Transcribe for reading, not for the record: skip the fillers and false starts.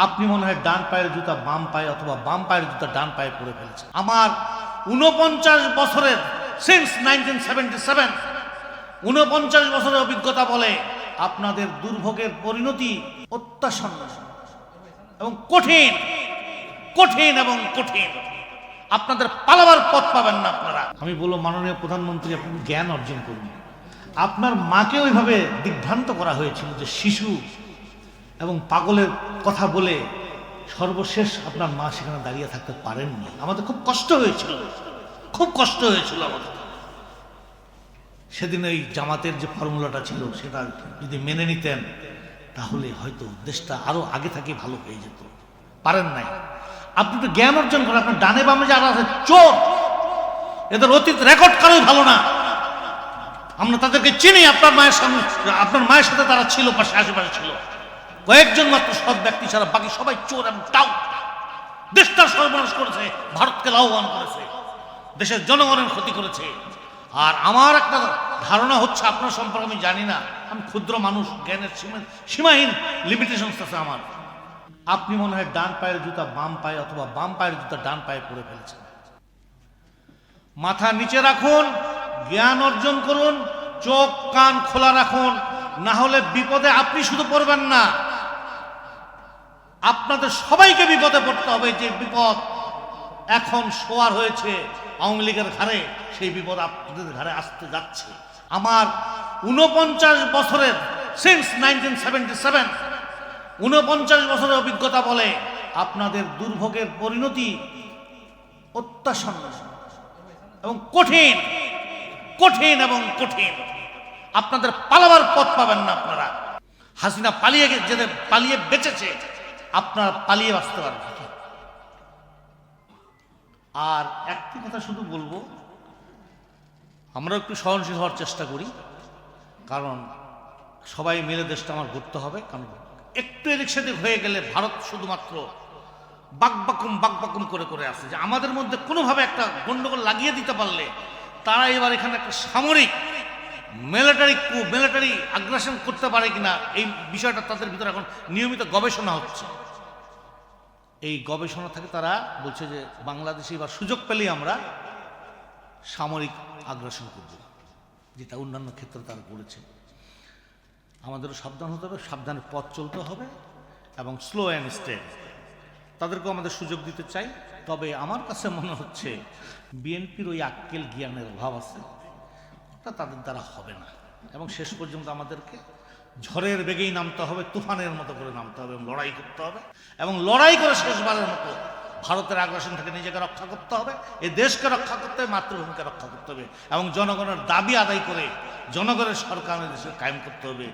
আপনি মনে হয় ডান পায়ের জুতা বাম পায়ে অথবা বাম পায়ের জুতা ডান পায়ে পরে ফেলেছেন। আমার 49 বছরের সিন্স 1977 49 বছরের অভিজ্ঞতা বলে আপনাদের দুর্ভোগের পরিণতি অত্যাসন্ন এবং কঠিন কঠিন এবং কঠিন। আপনাদের পালাবার পথ পাবেন না আপনারা। আমি বলবো মাননীয় প্রধানমন্ত্রী, আপনি জ্ঞান অর্জন করুন। আপনার মাকে ওইভাবে দিগ্ভ্রান্ত করা হয়েছিল যে শিশু এবং পাগলের কথা বলে সর্বশেষ আপনার মা সেখানে দাঁড়িয়ে থাকতে পারেননি। আমাদের খুব কষ্ট হয়েছিল, খুব কষ্ট হয়েছিল আমাদের। সেদিন ওই জামাতের যে ফর্মুলাটা ছিল সেটা যদি মেনে নিতেন তাহলে হয়তো দেশটা আরো আগে থেকে ভালো হয়ে যেত। পারেন নাই। আপনি তো জ্ঞান অর্জন করেন। আপনার ডানে বামে যারা আছে চোর, এদের অতীত রেকর্ড কারোই ভালো না। আমরা তাদেরকে চিনি। আপনার মায়ের সাথে তারা ছিল, পাশে আশেপাশে ছিল। কয়েকজন মাত্র সৎ ব্যক্তি ছাড়া বাকি সবাই চোর এবং টাউ। দেশটার সর্বনাশ করেছে, ভারতকে লাভবান করেছে, দেশের জনগণের ক্ষতি করেছে। আর আমার একটা ধারণা হচ্ছে আপনার সম্পর্কে আমি জানি না, আমি ক্ষুদ্র মানুষ, জ্ঞানের সীমাহীন লিমিটেশনস আছে আমার। আপনি মনে হয় ডান পায়ের জুতা বাম পায়ে অথবা বাম পায়ের জুতা ডান পায়ে পরে ফেলেছেন। মাথা নিচে রাখুন, জ্ঞান অর্জন করুন, চোখ কান খোলা রাখুন, না হলে বিপদে আপনি শুধু পড়বেন না, আপনাদের সবাইকে বিপদে পড়তে হবে। যে বিপদ এখন শোয়ার হয়েছে আওয়ামী লীগের ঘাড়ে, সেই বিপদ আপনাদের ঘাড়ে আসতে যাচ্ছে। আমার 49 বছরের সিন্স 1977 49 বছরের অভিজ্ঞতা বলে আপনাদের দুর্ভোগের পরিণতি অত্যাসন্ন এবং কঠিন কঠিন এবং কঠিন। আপনাদের পালাবার পথ পাবেন না আপনারা। হাসিনা পালিয়ে বেঁচেছে, আপনারা পালিয়ে বাঁচতে পারবেন। আর একটি কথা শুধু বলবো, আমরা একটু সহনশীল হওয়ার চেষ্টা করি, কারণ সবাই মিলে দেশটা আমার গড়তে হবে। কারণ একটু এদিক সেদিক হয়ে গেলে ভারত শুধুমাত্র বাকবাকুম করে আসে যে আমাদের মধ্যে কোনোভাবে একটা গন্ডগোল লাগিয়ে দিতে পারলে তারা এবার এখানে একটা সামরিক মিলিটারি আগ্রাসন করতে পারে কিনা, এই বিষয়টা তাদের ভিতরে এখন নিয়মিত গবেষণা হচ্ছে। এই গবেষণা থেকে তারা বলছে যে বাংলাদেশে এবার সুযোগ পেলেই আমরা সামরিক আগ্রাসন করব, যেটা অন্যান্য ক্ষেত্রে তারা করেছে। আমাদেরও সাবধান হতে হবে, সাবধানের পথ চলতে হবে এবং স্লো অ্যান্ড স্টেডি। তাদেরকেও আমাদের সুযোগ দিতে চাই। তবে আমার কাছে মনে হচ্ছে বিএনপির ওই আক্কেল জ্ঞানের অভাব আছে, তা তাদের দ্বারা হবে না। এবং শেষ পর্যন্ত আমাদেরকে ঝড়ের বেগেই নামতে হবে, তুফানের মতো করে নামতে হবে এবং লড়াই করতে হবে। এবং লড়াই করে শেষবারের মতো ভারতের আগ্রাসন থেকে নিজেকে রক্ষা করতে হবে, এই দেশকে রক্ষা করতে হবে, মাতৃভূমিকে রক্ষা করতে হবে এবং জনগণের দাবি আদায় করে জনগণের সরকার দেশে কায়েম করতে হবে।